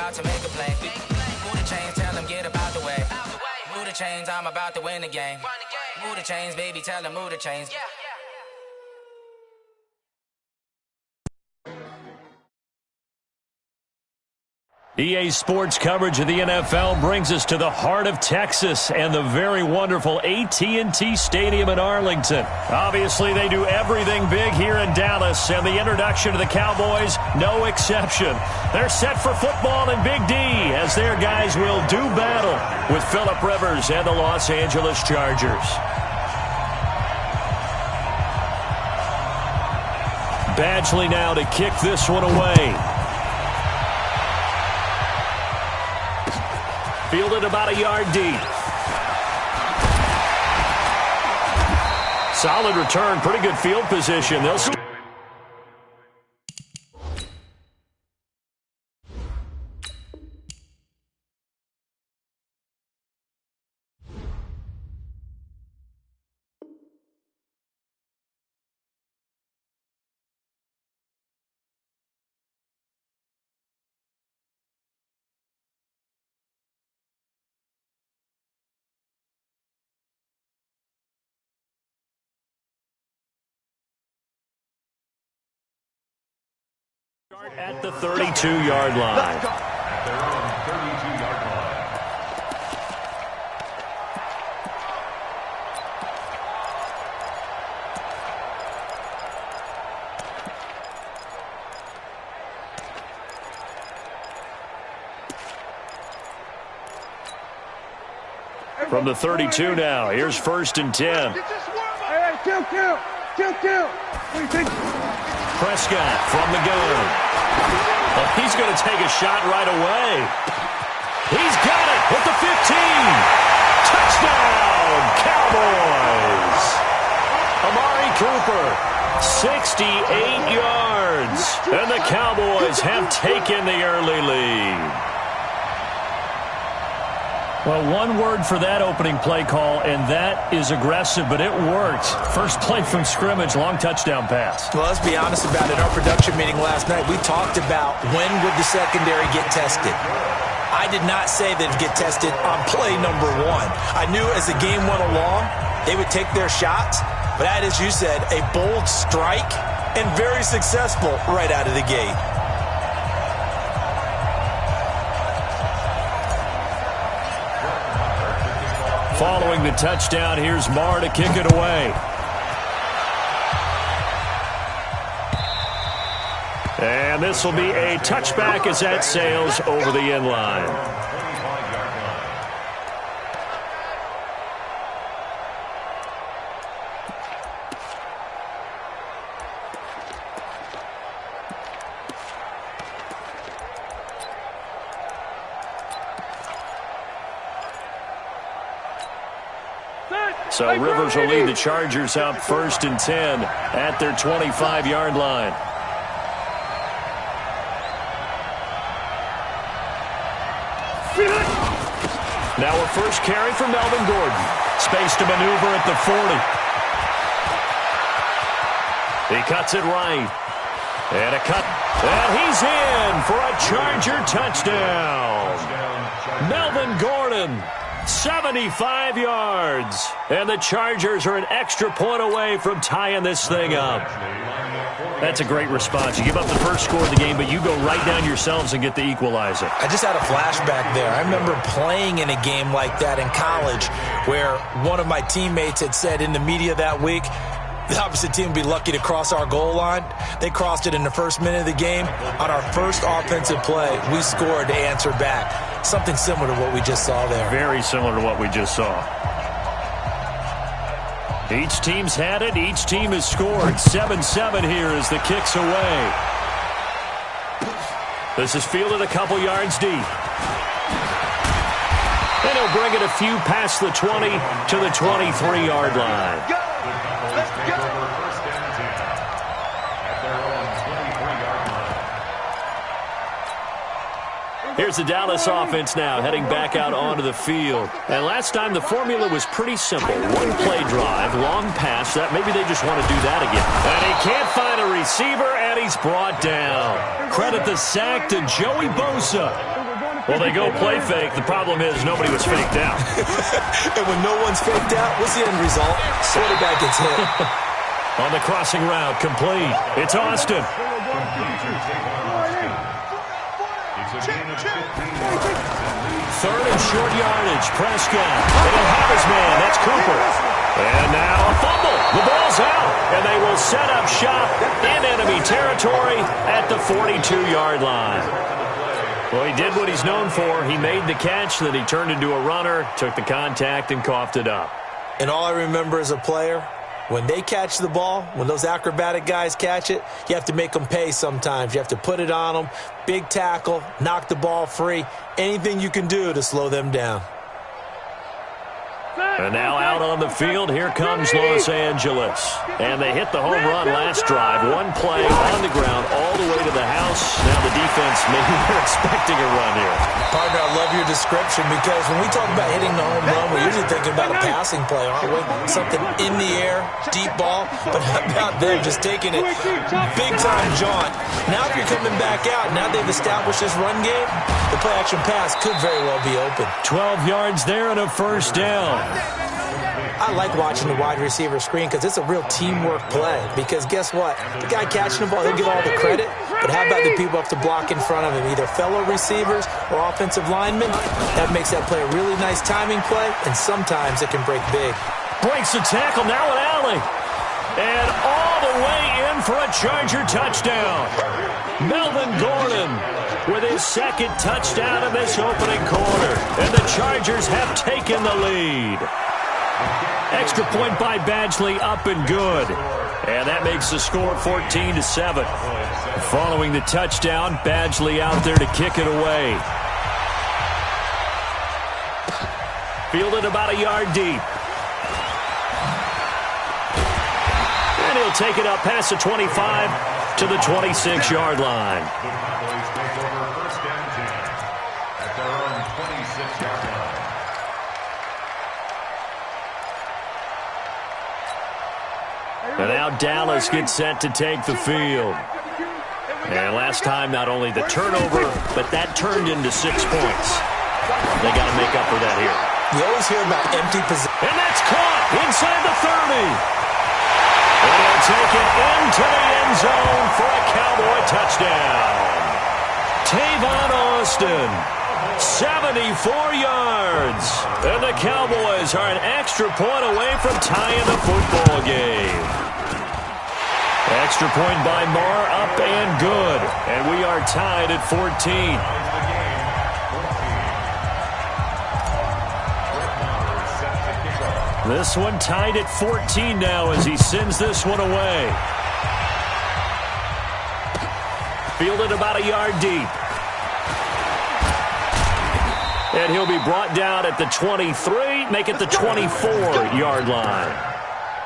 about to make a play. Move the chains, tell them get about the way. Move the chains, I'm about to win the game. Move the chains, baby, tell them move the chains. EA Sports coverage of the NFL brings us to the heart of Texas and the very wonderful AT&T Stadium in Arlington. Obviously, they do everything big here in Dallas, and the introduction to the Cowboys, no exception. They're set for football in Big D as their guys will do battle with Phillip Rivers and the Los Angeles Chargers. Badgley now to kick this one away. Fielded about a yard deep. Solid return, pretty good field position. They'll start at the 32-yard line. They're on the 32-yard line. From the 32 now, here's 1st and 10. Hey, kill. What do you think? Prescott from the gun. Well, he's going to take a shot right away. He's got it at the 15. Touchdown, Cowboys. Amari Cooper, 68 yards. And the Cowboys have taken the early lead. Well, one word for that opening play call, and that is aggressive, but it worked. First play from scrimmage, long touchdown pass. Well, let's be honest about it. Our production meeting last night, we talked about when would the secondary get tested. I did not say they'd get tested on play number 1. I knew as the game went along, they would take their shots, but that, as you said, a bold strike and very successful right out of the gate. Following the touchdown, here's Marr to kick it away. And this will be a touchback as that sails over the end line. So Rivers will lead the Chargers up 1st and 10 at their 25-yard line. Now a first carry for Melvin Gordon. Space to maneuver at the 40. He cuts it right. And a cut. And he's in for a Charger touchdown. Melvin Gordon. 75 yards. And the Chargers are an extra point away from tying this thing up. That's a great response. You give up the first score of the game, but you go right down yourselves and get the equalizer. I just had a flashback there. I remember playing in a game like that in college where one of my teammates had said in the media that week, the opposite team would be lucky to cross our goal line. They crossed it in the first minute of the game. On our first offensive play, we scored to answer back. Something similar to what we just saw there. Very similar to what we just saw. Each team's had it. Each team has scored. 7-7 here as the kick's away. This is fielded a couple yards deep. And he'll bring it a few past the 20 to the 23-yard line. Let's go. First down and 10 at their own 23-yard line. Here's the Dallas offense now heading back out onto the field. And last time the formula was pretty simple. One play drive, long pass. That maybe they just want to do that again. And he can't find a receiver, and he's brought down. Credit the sack to Joey Bosa. Well, they go play fake. The problem is nobody was faked out. And when no one's faked out, what's the end result? Quarterback gets hit. On the crossing route, complete. It's Austin. Third and short yardage. Prescott. And he'll have his man. That's Cooper. And now a fumble. The ball's out. And they will set up shop in enemy territory at the 42-yard line. Well, he did what he's known for. He made the catch, then he turned into a runner, took the contact, and coughed it up. And all I remember as a player, when they catch the ball, when those acrobatic guys catch it, you have to make them pay sometimes. You have to put it on them, big tackle, knock the ball free, anything you can do to slow them down. And now out on the field, here comes Los Angeles. And they hit the home run last drive. One play on the ground all the way to the house. Now the defense, maybe they're expecting a run here. Partner, I love your description because when we talk about hitting the home run, we're usually thinking about a passing play, aren't we? Something in the air, deep ball. But how about them just taking it big-time jaunt? Now if you're coming back out, now they've established this run game, the play-action pass could very well be open. 12 yards there and a first down. I like watching the wide receiver screen because it's a real teamwork play. Because guess what? The guy catching the ball, he'll get all the credit. But how about the people have to block in front of him, either fellow receivers or offensive linemen? That makes that play a really nice timing play, and sometimes it can break big. Breaks the tackle, now an alley. And all the way in for a Charger touchdown. Melvin Gordon with his second touchdown of this opening quarter. And the Chargers have taken the lead. Extra point by Badgley, up and good. And that makes the score 14-7. Following the touchdown, Badgley out there to kick it away. Fielded about a yard deep. And he'll take it up past the 25 to the 26-yard line. And now Dallas gets set to take the field. And last time, not only the turnover, but that turned into 6 points. They got to make up for that here. You always hear about empty possession. And that's caught inside the 30. And he'll take it into the end zone for a Cowboy touchdown. Tavon Austin, 74 yards. And the Cowboys are an extra point away from tying the football game. Extra point by Marr, up and good. And we are tied at 14. This one tied at 14 now as he sends this one away. Fielded about a yard deep. And he'll be brought down at the 23, make it the 24-yard line.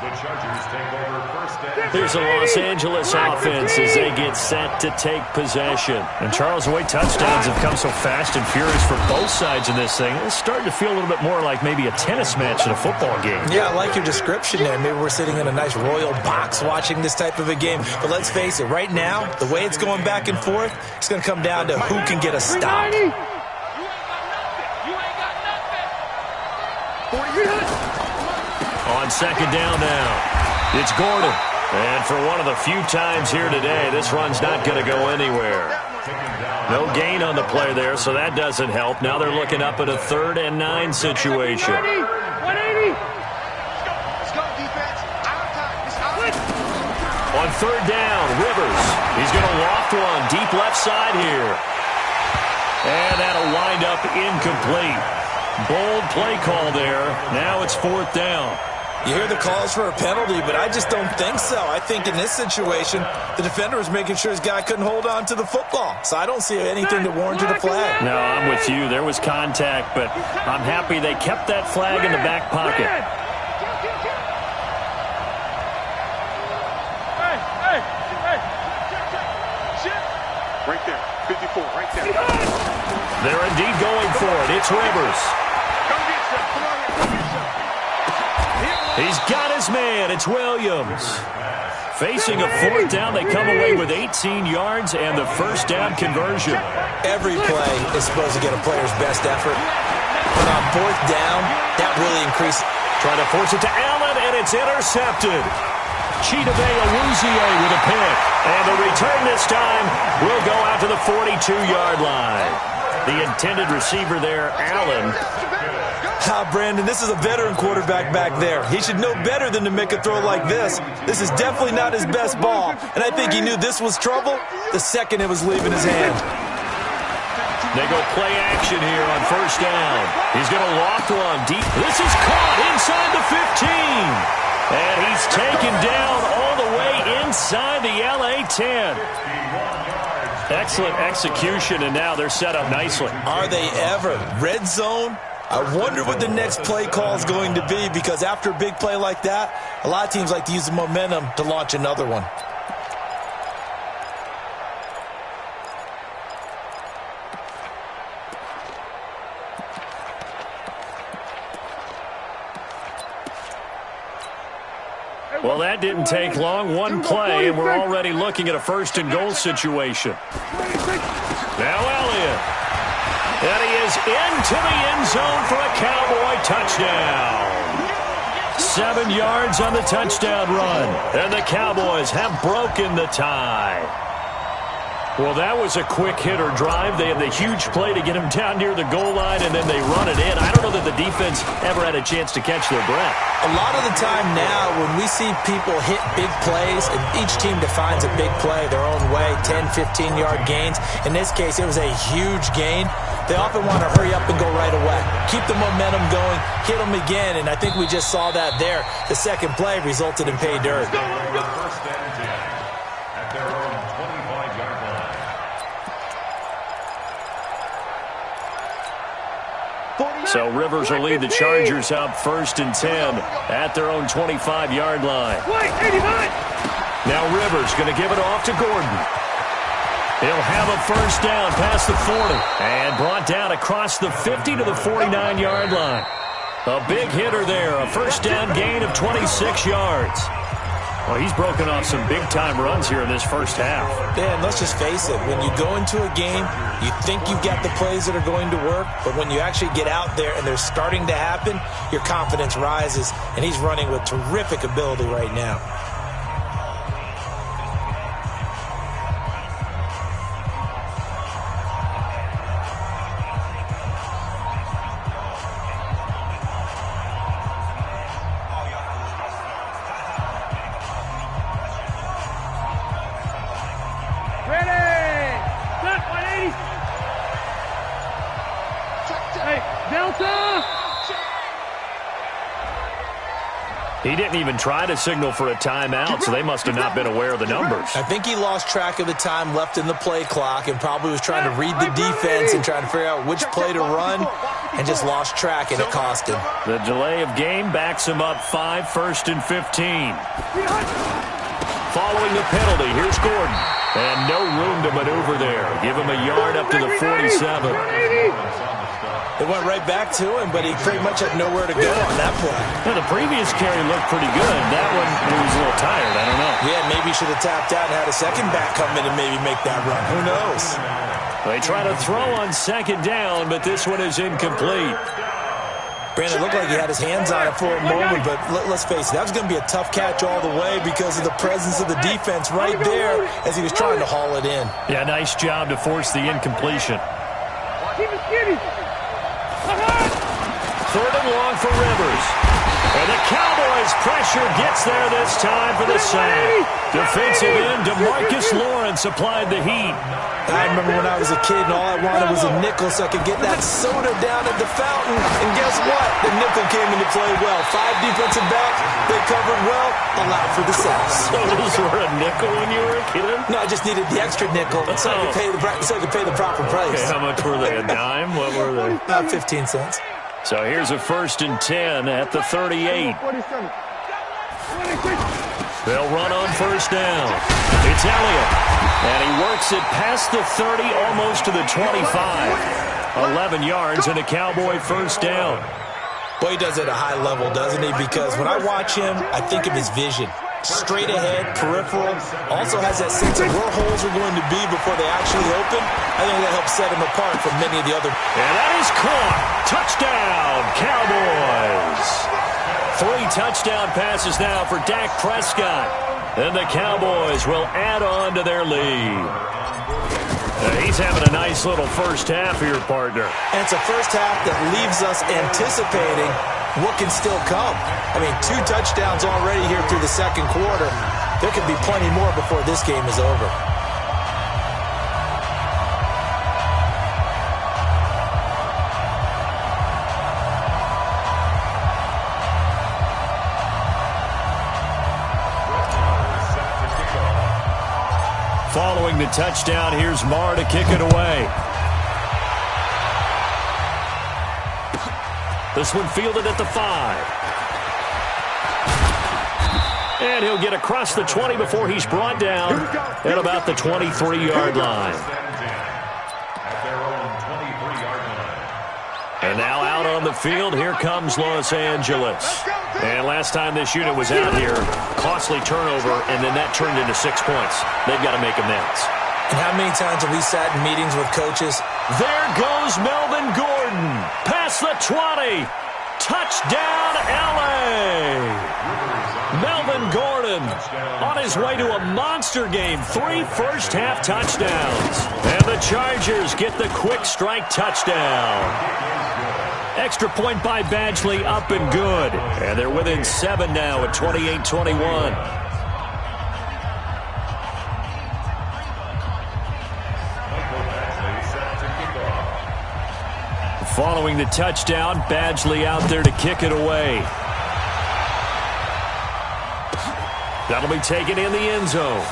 The Chargers take over first down. Here's a Los Angeles offense as they get set to take possession. And Charles, the way touchdowns have come so fast and furious for both sides in this thing, it's starting to feel a little bit more like maybe a tennis match in a football game. Yeah, I like your description there. Maybe we're sitting in a nice royal box watching this type of a game. But let's face it, right now, the way it's going back and forth, it's going to come down to who can get a stop. On second down now, it's Gordon. And for one of the few times here today, this run's not going to go anywhere. No gain on the play there, so that doesn't help. Now they're looking up at a 3rd and 9 situation. 180. On 3rd down, Rivers. He's going to loft one deep left side here. And that'll wind up incomplete. Bold play call there. Now it's 4th down. You hear the calls for a penalty, but I just don't think so. I think in this situation, the defender was making sure his guy couldn't hold on to the football. So I don't see anything that warranted a flag. No, I'm with you. There was contact, but I'm happy they kept that flag in the back pocket. Right there, 54, right there. They're indeed going for it. It's Rivers. He's got his man. It's Williams. Facing a fourth down, they come away with 18 yards and the first down conversion. Every play is supposed to get a player's best effort. But on fourth down, that really increases. Trying to force it to Allen, and it's intercepted. Chidobe Awuzie with a pick. And the return this time will go out to the 42-yard line. The intended receiver there, Allen. Brandon, this is a veteran quarterback back there. He should know better than to make a throw like this. This is definitely not his best ball, and I think he knew this was trouble the second it was leaving his hand. They go play action here on first down. He's going to loft one deep. This is caught inside the 15. And he's taken down all the way inside the LA 10. Excellent execution, and now they're set up nicely. Are they ever? Red zone? I wonder what the next play call is going to be, because after a big play like that, a lot of teams like to use the momentum to launch another one. Well, that didn't take long. One play, and we're already looking at a first and goal situation. Now Elliott. And he is into the end zone for a Cowboy touchdown. 7 yards on the touchdown run. And the Cowboys have broken the tie. Well, that was a quick hitter drive. They had the huge play to get him down near the goal line, and then they run it in. I don't know that the defense ever had a chance to catch their breath. A lot of the time now, when we see people hit big plays, and each team defines a big play their own way, 10, 15-yard gains. In this case, it was a huge gain. They often want to hurry up and go right away. Keep the momentum going, hit them again, and I think we just saw that there. The second play resulted in pay dirt. First and 10 at their own 25-yard line. So Rivers will lead the Chargers up first and 10 at their own 25-yard line. Now Rivers going to give it off to Gordon. He'll have a first down past the 40 and brought down across the 50 to the 49-yard line. A big hitter there, a first down gain of 26 yards. Well, he's broken off some big-time runs here in this first half. Yeah, and let's just face it. When you go into a game, you think you've got the plays that are going to work, but when you actually get out there and they're starting to happen, your confidence rises, and he's running with terrific ability right now. He didn't even try to signal for a timeout, so they must have not been aware of the numbers. I think he lost track of the time left in the play clock and probably was trying to read the defense and trying to figure out which play to run and just lost track, and it cost him. The delay of game backs him up 5, first and 15. Following the penalty, here's Gordon. And no room to maneuver there. Give him a yard up to the 47. It went right back to him, but he pretty much had nowhere to go on that play. Well, the previous carry looked pretty good. That one, he was a little tired. I don't know. Yeah, maybe he should have tapped out and had a second back come in and maybe make that run. Who knows? They try to throw on second down, but this one is incomplete. Brandon, looked like he had his hands on it for a moment, but let's face it, that was going to be a tough catch all the way because of the presence of the defense right there as he was trying to haul it in. Yeah, nice job to force the incompletion. Keep it skinny. Third and long for Rivers. And the Cowboys' pressure gets there this time for the sack. Defensive end DeMarcus Lawrence applied the heat. I remember when I was a kid and all I wanted was a nickel so I could get that soda down at the fountain. And guess what? The nickel came into play well. 5 defensive backs, they covered well, allowed for the sacks. Sodas were a nickel when you were a kid? No, I just needed the extra nickel so I could pay the proper price. Okay, how much were they? A dime? What were they? 15 cents. So here's a first and 10 at the 38. They'll run on first down. It's Elliott. And he works it past the 30, almost to the 25. 11 yards and a Cowboy first down. Boy, he does it at a high level, doesn't he? Because when I watch him, I think of his vision. straight ahead, peripheral. Also has that sense of where holes are going to be before they actually open. I think that helps set him apart from many of the other. And that is caught. Touchdown, Cowboys. 3 touchdown passes now for Dak Prescott. And the Cowboys will add on to their lead. He's having a nice little first half here, partner. And it's a first half that leaves us anticipating what can still come. I mean, 2 touchdowns already here through the second quarter. There could be plenty more before this game is over. Following the touchdown, here's Marr to kick it away. This one fielded at the 5. And he'll get across the 20 before he's brought down at about the 23-yard line. And now out on the field, here comes Los Angeles. And last time this unit was out here, costly turnover, and then that turned into 6 points. They've got to make amends. And how many times have we sat in meetings with coaches? There goes Melvin Gordon. Past the 20. Touchdown, L.A. Melvin Gordon on his way to a monster game. 3 first-half touchdowns. And the Chargers get the quick strike touchdown. Extra point by Badgley, up and good. And they're within 7 now at 28-21. Following the touchdown, Badgley out there to kick it away. That'll be taken in the end zone.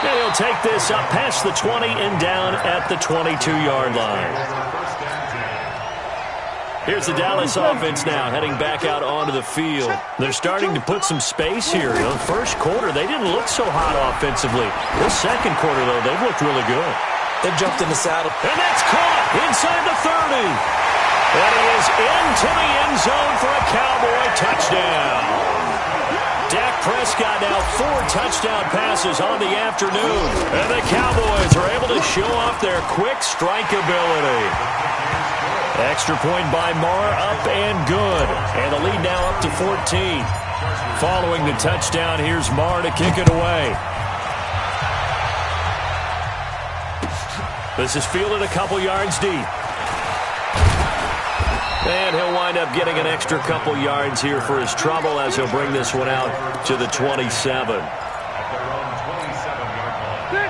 And he'll take this up past the 20 and down at the 22-yard line. Here's the Dallas offense now heading back out onto the field. They're starting to put some space here. In the first quarter, they didn't look so hot offensively. This second quarter, though, they've looked really good. They've jumped in the saddle. And that's caught inside the 30. And he is into the end zone for a Cowboy touchdown. Dak Prescott now 4 touchdown passes on the afternoon. And the Cowboys are able to show off their quick strike ability. Extra point by Marr, up and good. And the lead now up to 14. Following the touchdown, here's Marr to kick it away. This is fielded a couple yards deep. And he'll wind up getting an extra couple yards here for his trouble as he'll bring this one out to the 27.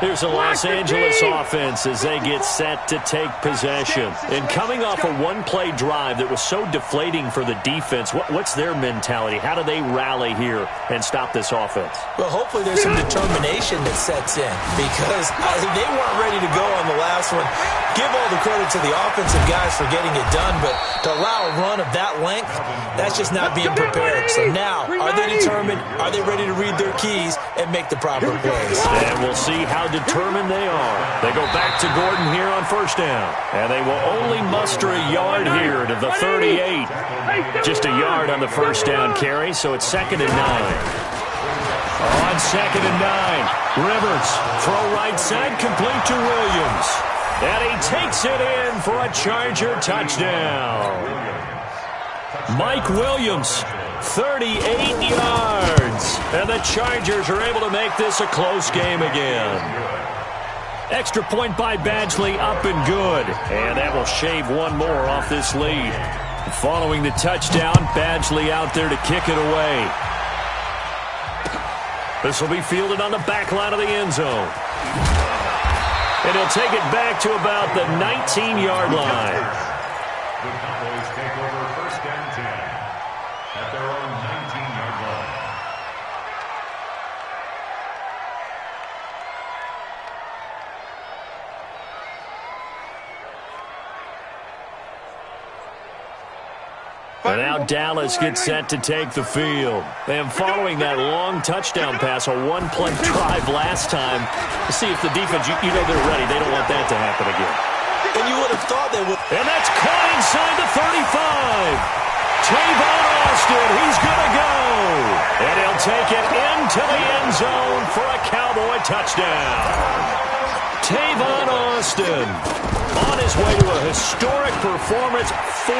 Here's the Los Angeles offense as they get set to take possession. And coming off a one-play drive that was so deflating for the defense, what's their mentality? How do they rally here and stop this offense? Well, hopefully there's some determination that sets in because they weren't ready to go on the last one. Give all the credit to the offensive guys for getting it done, but to allow a run of that length, that's just not being prepared. So now, are they determined? Are they ready to read their keys and make the proper plays? And we'll see how determined they are. They go back to Gordon here on first down. And they will only muster a yard here to the 38. Just a yard on the first down carry, so it's 2nd and 9. On 2nd and 9, Rivers, throw right side, complete to Williams. And he takes it in for a Charger touchdown. Mike Williams, 38 yards. And the Chargers are able to make this a close game again. Extra point by Badgley, up and good. And that will shave one more off this lead. Following the touchdown, Badgley out there to kick it away. This will be fielded on the back line of the end zone. And he'll take it back to about the 19-yard line. The Cowboys take over 1st and 10 at their own 19-yard line. And now Dallas gets set to take the field. And following that long touchdown pass, a one-play drive last time, to see if the defense, you know they're ready. They don't want that to happen again. And you would have thought they would. And that's caught inside the 35. Tavon Austin, he's going to go. take it into the end zone for a Cowboy touchdown. Tavon Austin on his way to a historic performance, 4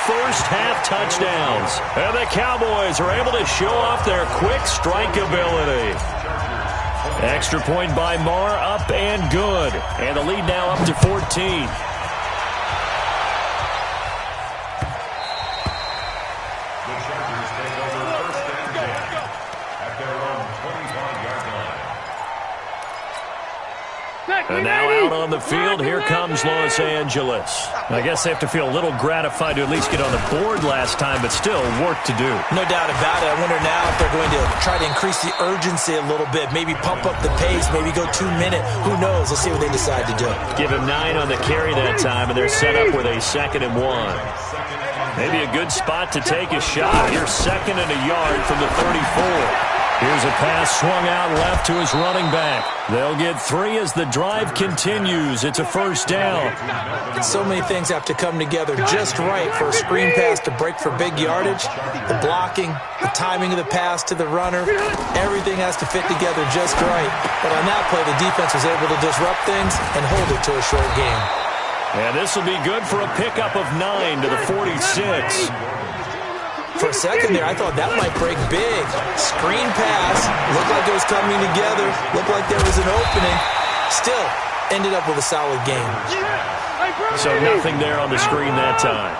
first-half touchdowns. And the Cowboys are able to show off their quick strike ability. Extra point by Marr, up and good. And the lead now up to 14. And now out on the field, here comes Los Angeles. I guess they have to feel a little gratified to at least get on the board last time, but still work to do. No doubt about it. I wonder now if they're going to try to increase the urgency a little bit, maybe pump up the pace, maybe go 2 minute. Who knows? Let's see what they decide to do. Give him 9 on the carry that time, and they're set up with a 2nd and 1. Maybe a good spot to take a shot. Here's 2nd and a yard from the 34. Here's a pass swung out left to his running back. They'll get 3 as the drive continues. It's a first down. So many things have to come together just right for a screen pass to break for big yardage. The blocking, the timing of the pass to the runner, everything has to fit together just right. But on that play, the defense was able to disrupt things and hold it to a short game. And this will be good for a pickup of 9 to the 46. For a second there, I thought that might break big. Screen pass. Looked like it was coming together. Looked like there was an opening. Still, ended up with a solid game. So nothing there on the screen that time.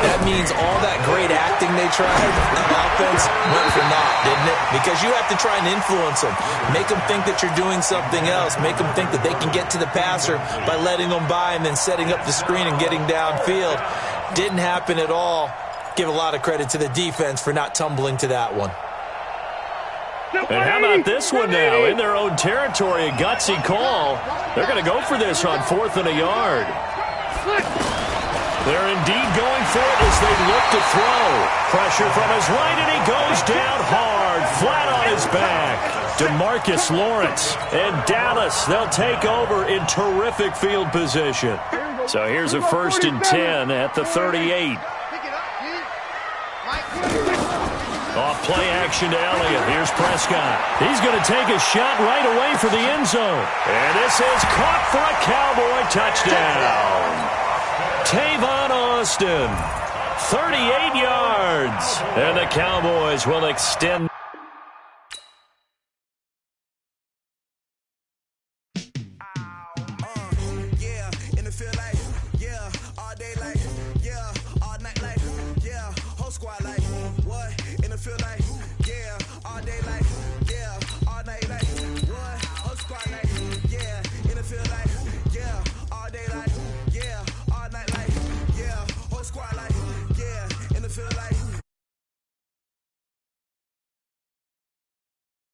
That means all that great acting they tried on offense went for naught, didn't it? Because you have to try and influence them. Make them think that you're doing something else. Make them think that they can get to the passer by letting them by and then setting up the screen and getting downfield. Didn't happen at all. Give a lot of credit to the defense for not tumbling to that one. And how about this one now? In their own territory, a gutsy call. They're going to go for this on 4th and a yard. They're indeed going for it as they look to throw. Pressure from his right, and he goes down hard, flat on his back. DeMarcus Lawrence and Dallas, they'll take over in terrific field position. So here's a 1st and 10 at the 38. Off play action to Elliott. Here's Prescott. He's going to take a shot right away for the end zone. And this is caught for a Cowboy touchdown. Tavon Austin, 38 yards. And the Cowboys will extend